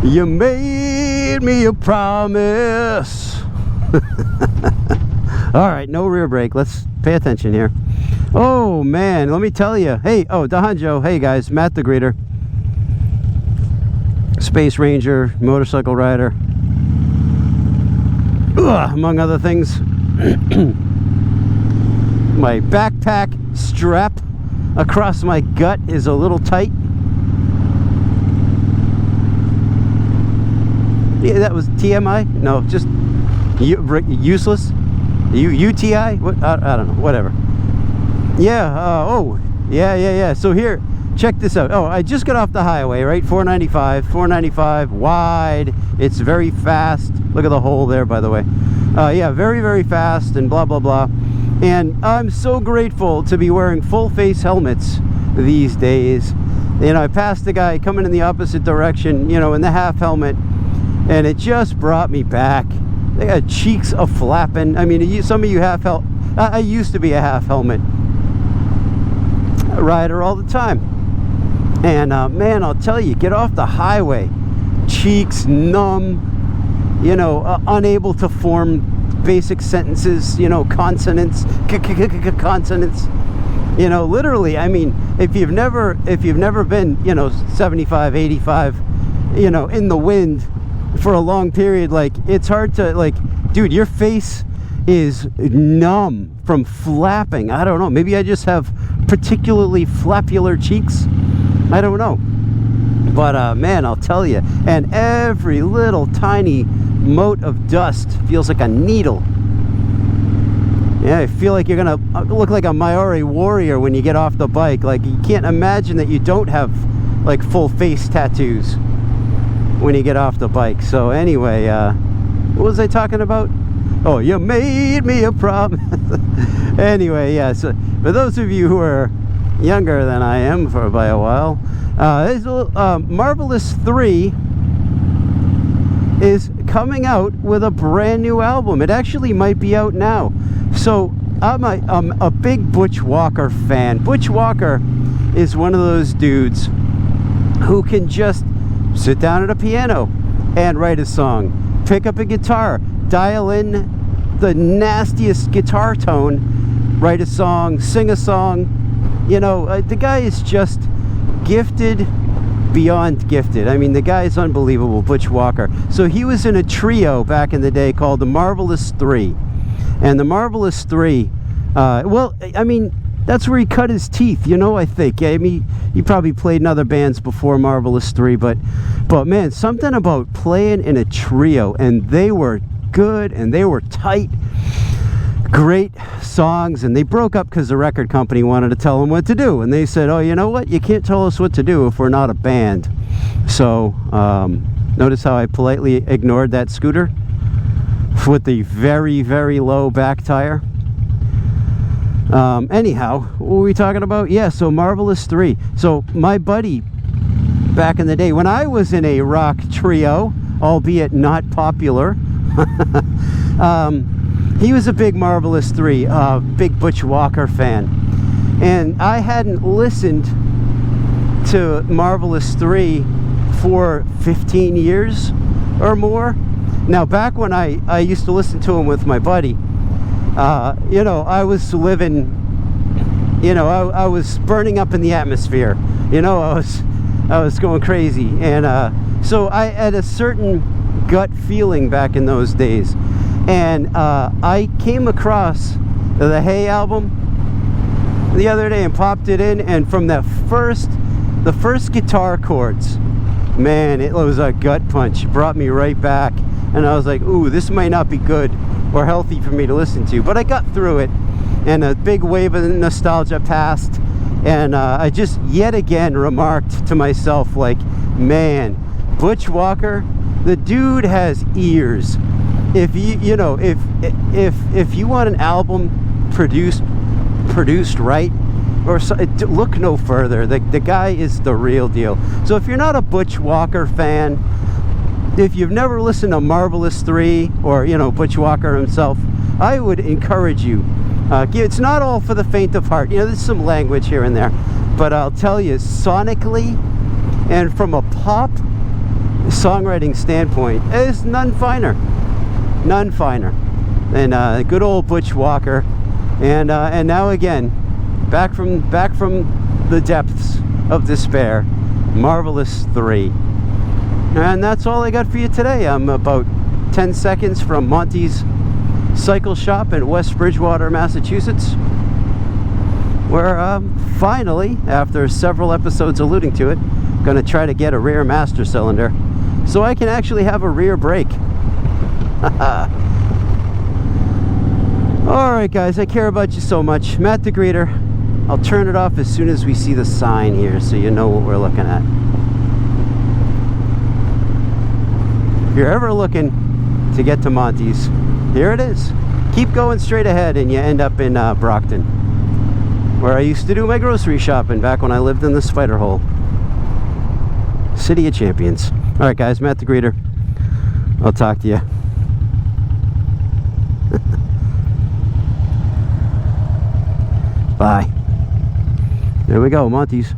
You made me a promise. All right, no rear brake. Let's pay attention here. Oh man, let me tell you. Hey, oh, Dahanjo. Hey guys, Matt the Greeter, Space Ranger, motorcycle rider, among other things. My backpack strap across my gut is a little tight. Yeah, that was TMI? No, just useless. UTI? What? I don't know. Whatever. Yeah. Oh. Yeah. So here, check this out. Oh, I just got off the highway, right? 495 wide. It's very fast. Look at the hole there, by the way. Yeah, very, very fast and blah, blah, blah. And I'm so grateful to be wearing full face helmets these days. You know, I passed the guy coming in the opposite direction, you know, in the half helmet, and it just brought me back. They got cheeks a flapping. I mean, some of you half I used to be a half helmet rider all the time. And man, I'll tell you, get off the highway, cheeks numb, you know, unable to form basic sentences, you know, consonants, consonants, you know, literally. I mean, if you've never been, you know, 75, 85, you know, in the wind for a long period, like, it's hard to, like, dude, your face is numb from flapping. I don't know, maybe I just have particularly flappular cheeks, I don't know. But man, I'll tell you, and every little tiny mote of dust feels like a needle. Yeah, I feel like you're gonna look like a Maori warrior when you get off the bike. Like, you can't imagine that you don't have like full face tattoos when you get off the bike. So anyway, what was I talking about? Oh, you made me a promise. Anyway, yeah, so for those of you who are younger than I am by a while, Marvellous 3 is coming out with a brand new album. It actually might be out now. So I'm a big Butch Walker fan. Butch Walker is one of those dudes who can just sit down at a piano and write a song, pick up a guitar, dial in the nastiest guitar tone, write a song, sing a song. You know, the guy is just gifted beyond gifted. I mean, the guy is unbelievable, Butch Walker. So he was in a trio back in the day called the Marvellous 3. And the Marvellous 3, well, I mean, that's where he cut his teeth, you know, I think. I mean, he probably played in other bands before Marvellous 3, but man, something about playing in a trio, and they were good, and they were tight, great songs, and they broke up because the record company wanted to tell them what to do, and they said, oh, you know what, you can't tell us what to do if we're not a band. So notice how I politely ignored that scooter with the very, very low back tire. Anyhow, what were we talking about? Yeah, so Marvellous 3. So my buddy back in the day, when I was in a rock trio, albeit not popular, he was a big Marvellous 3, big Butch Walker fan. And I hadn't listened to Marvellous 3 for 15 years or more. Now, back when I used to listen to him with my buddy, you know, I was living, you know, I was burning up in the atmosphere. You know, I was going crazy. And so I had a certain gut feeling back in those days. And I came across the Hey album the other day and popped it in, and from the first guitar chords, man, it was a gut punch. It brought me right back, and I was like, ooh, this might not be good or healthy for me to listen to, but I got through it, and a big wave of nostalgia passed, and I just yet again remarked to myself, like, man, Butch Walker, the dude has ears. If you know, if you want an album produced right, or so, look no further. The guy is the real deal. So if you're not a Butch Walker fan, if you've never listened to Marvellous 3 or, you know, Butch Walker himself, I would encourage you. It's not all for the faint of heart. You know, there's some language here and there, but I'll tell you, sonically and from a pop songwriting standpoint, is none finer. None finer than good old Butch Walker. And now again, back from the depths of despair, Marvellous 3. And that's all I got for you today. I'm about 10 seconds from Monty's Cycle Shop in West Bridgewater, Massachusetts, where finally, after several episodes alluding to it, going to try to get a rear master cylinder so I can actually have a rear brake. Alright guys, I care about you so much. Matt the Greeter. I'll turn it off as soon as we see the sign here so you know what we're looking at. If you're ever looking to get to Monty's, here it is. Keep going straight ahead and you end up in Brockton, where I used to do my grocery shopping back when I lived in the Spider Hole. City of Champions. Alright guys, Matt the Greeter. I'll talk to you. Bye. There we go, Monty's.